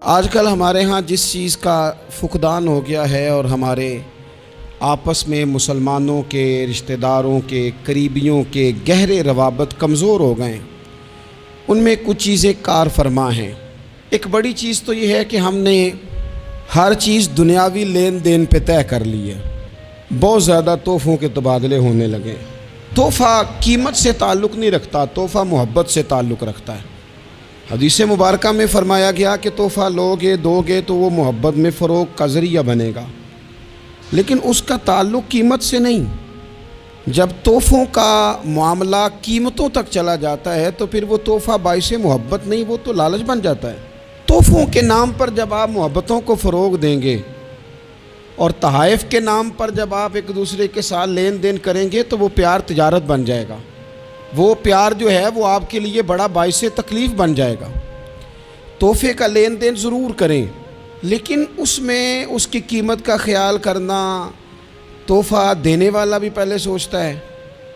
آج کل ہمارے ہاں جس چیز کا فقدان ہو گیا ہے اور ہمارے آپس میں مسلمانوں کے رشتہ داروں کے قریبیوں کے گہرے روابط کمزور ہو گئے ہیں، ان میں کچھ چیزیں کار فرما ہیں۔ ایک بڑی چیز تو یہ ہے کہ ہم نے ہر چیز دنیاوی لین دین پہ طے کر لی ہے، بہت زیادہ تحفوں کے تبادلے ہونے لگے۔ تحفہ قیمت سے تعلق نہیں رکھتا، تحفہ محبت سے تعلق رکھتا ہے۔ حدیث مبارکہ میں فرمایا گیا کہ تحفہ لوگے دو گے تو وہ محبت میں فروغ کا ذریعہ بنے گا، لیکن اس کا تعلق قیمت سے نہیں۔ جب تحفوں کا معاملہ قیمتوں تک چلا جاتا ہے تو پھر وہ تحفہ باعث محبت نہیں، وہ تو لالچ بن جاتا ہے۔ تحفوں کے نام پر جب آپ محبتوں کو فروغ دیں گے اور تحائف کے نام پر جب آپ ایک دوسرے کے ساتھ لین دین کریں گے تو وہ پیار تجارت بن جائے گا، وہ پیار جو ہے وہ آپ کے لیے بڑا باعث تکلیف بن جائے گا۔ تحفے کا لین دین ضرور کریں، لیکن اس میں اس کی قیمت کا خیال کرنا، تحفہ دینے والا بھی پہلے سوچتا ہے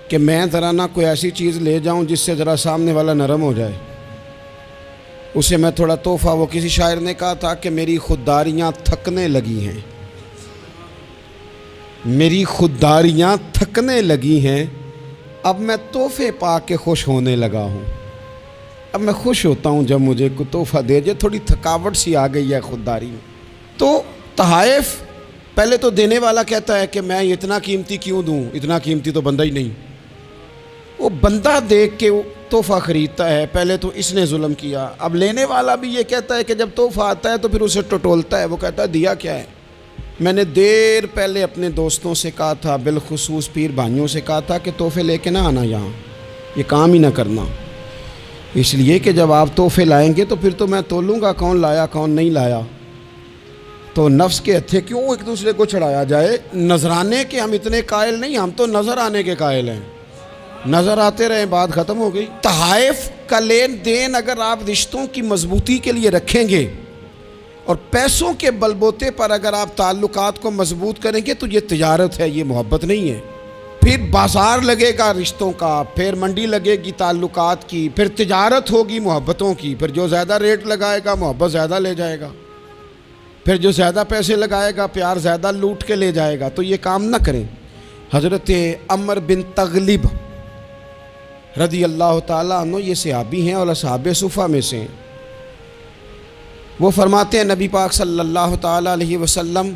کہ میں ذرا نہ کوئی ایسی چیز لے جاؤں جس سے ذرا سامنے والا نرم ہو جائے، اسے میں تھوڑا تحفہ۔ وہ کسی شاعر نے کہا تھا کہ میری خودداریاں تھکنے لگی ہیں، میری خودداریاں تھکنے لگی ہیں، اب میں تحفے پا کے خوش ہونے لگا ہوں۔ اب میں خوش ہوتا ہوں جب مجھے کوئی تحفہ دے جائے، تھوڑی تھکاوٹ سی آ گئی ہے خودداری میں۔ تو تحائف پہلے تو دینے والا کہتا ہے کہ میں اتنا قیمتی کیوں دوں، اتنا قیمتی تو بندہ ہی نہیں۔ وہ بندہ دیکھ کے تحفہ خریدتا ہے، پہلے تو اس نے ظلم کیا۔ اب لینے والا بھی یہ کہتا ہے کہ جب تحفہ آتا ہے تو پھر اسے ٹٹولتا ہے، وہ کہتا ہے دیا کیا ہے؟ میں نے دیر پہلے اپنے دوستوں سے کہا تھا، بالخصوص پیر بھائیوں سے کہا تھا کہ تحفے لے کے نہ آنا یہاں، یہ کام ہی نہ کرنا، اس لیے کہ جب آپ تحفے لائیں گے تو پھر تو میں تولوں گا کون لایا کون نہیں لایا، تو نفس کے ہتھے کیوں ایک دوسرے کو چڑھایا جائے۔ نظرانے کے ہم اتنے قائل نہیں، ہم تو نظر آنے کے قائل ہیں، نظر آتے رہیں، بات ختم ہو گئی۔ تحائف کا لین دین اگر آپ رشتوں کی مضبوطی کے لیے رکھیں گے اور پیسوں کے بلبوتے پر اگر آپ تعلقات کو مضبوط کریں گے تو یہ تجارت ہے، یہ محبت نہیں ہے۔ پھر بازار لگے گا رشتوں کا، پھر منڈی لگے گی تعلقات کی، پھر تجارت ہوگی محبتوں کی، پھر جو زیادہ ریٹ لگائے گا محبت زیادہ لے جائے گا، پھر جو زیادہ پیسے لگائے گا پیار زیادہ لوٹ کے لے جائے گا۔ تو یہ کام نہ کریں۔ حضرت عمر بن تغلب رضی اللہ تعالیٰ عنہ، یہ صحابی ہیں اور اصحاب صفہ میں سے ہیں۔ وہ فرماتے ہیں نبی پاک صلی اللہ تعالیٰ علیہ وسلم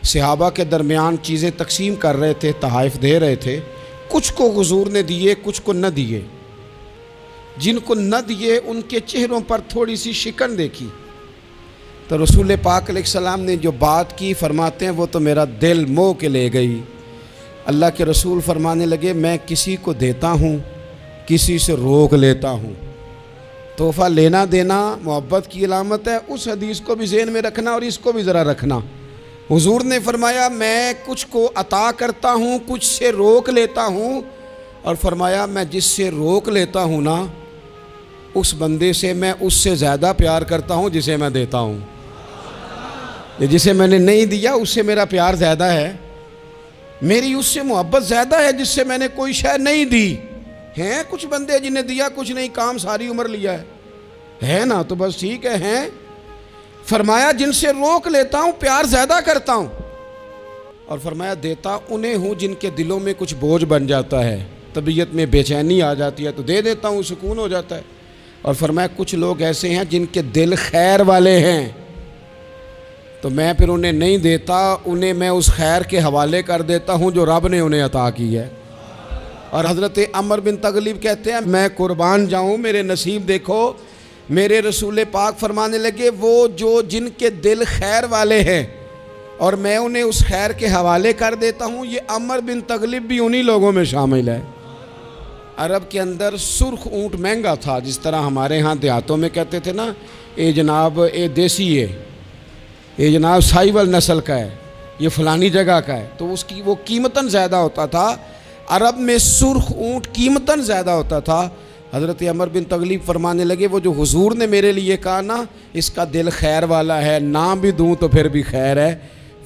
صحابہ کے درمیان چیزیں تقسیم کر رہے تھے، تحائف دے رہے تھے، کچھ کو حضور نے دیے کچھ کو نہ دیے۔ جن کو نہ دیے ان کے چہروں پر تھوڑی سی شکن دیکھی تو رسول پاک علیہ السلام نے جو بات کی، فرماتے ہیں وہ تو میرا دل موہ کے لے گئی۔ اللہ کے رسول فرمانے لگے میں کسی کو دیتا ہوں کسی سے روک لیتا ہوں۔ تحفہ لینا دینا محبت کی علامت ہے، اس حدیث کو بھی ذہن میں رکھنا اور اس کو بھی ذرا رکھنا۔ حضور نے فرمایا میں کچھ کو عطا کرتا ہوں کچھ سے روک لیتا ہوں، اور فرمایا میں جس سے روک لیتا ہوں نا اس بندے سے میں اس سے زیادہ پیار کرتا ہوں جسے میں دیتا ہوں۔ جسے میں نے نہیں دیا اس سے میرا پیار زیادہ ہے، میری اس سے محبت زیادہ ہے جس سے میں نے کوئی شے نہیں دی۔ ہیں کچھ بندے جنہیں دیا کچھ نہیں، کام ساری عمر لیا ہے نا، تو بس ٹھیک ہے ہیں۔ فرمایا جن سے روک لیتا ہوں پیار زیادہ کرتا ہوں، اور فرمایا دیتا انہیں ہوں جن کے دلوں میں کچھ بوجھ بن جاتا ہے، طبیعت میں بے چینی آ جاتی ہے تو دے دیتا ہوں، سکون ہو جاتا ہے۔ اور فرمایا کچھ لوگ ایسے ہیں جن کے دل خیر والے ہیں تو میں پھر انہیں نہیں دیتا، انہیں میں اس خیر کے حوالے کر دیتا ہوں جو رب نے انہیں عطا کی ہے۔ اور حضرت عمر بن تغلب کہتے ہیں میں قربان جاؤں میرے نصیب دیکھو، میرے رسول پاک فرمانے لگے وہ جو جن کے دل خیر والے ہیں اور میں انہیں اس خیر کے حوالے کر دیتا ہوں، یہ عمر بن تغلب بھی انہی لوگوں میں شامل ہے۔ عرب کے اندر سرخ اونٹ مہنگا تھا، جس طرح ہمارے ہاں دیہاتوں میں کہتے تھے نا اے جناب اے دیسی ہے، یہ جناب سائیول نسل کا ہے، یہ فلانی جگہ کا ہے، تو اس کی وہ قیمتاً زیادہ ہوتا تھا۔ عرب میں سرخ اونٹ قیمتاً زیادہ ہوتا تھا۔ حضرت عمر بن تغلب فرمانے لگے وہ جو حضور نے میرے لیے کہا نا اس کا دل خیر والا ہے، نہ بھی دوں تو پھر بھی خیر ہے،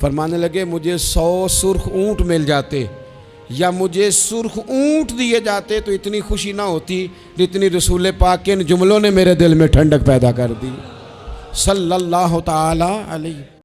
فرمانے لگے مجھے 100 سرخ اونٹ مل جاتے یا مجھے سرخ اونٹ دیے جاتے تو اتنی خوشی نہ ہوتی جتنی رسول پاک کے ان جملوں نے میرے دل میں ٹھنڈک پیدا کر دی۔ صلی اللہ تعالی علیہ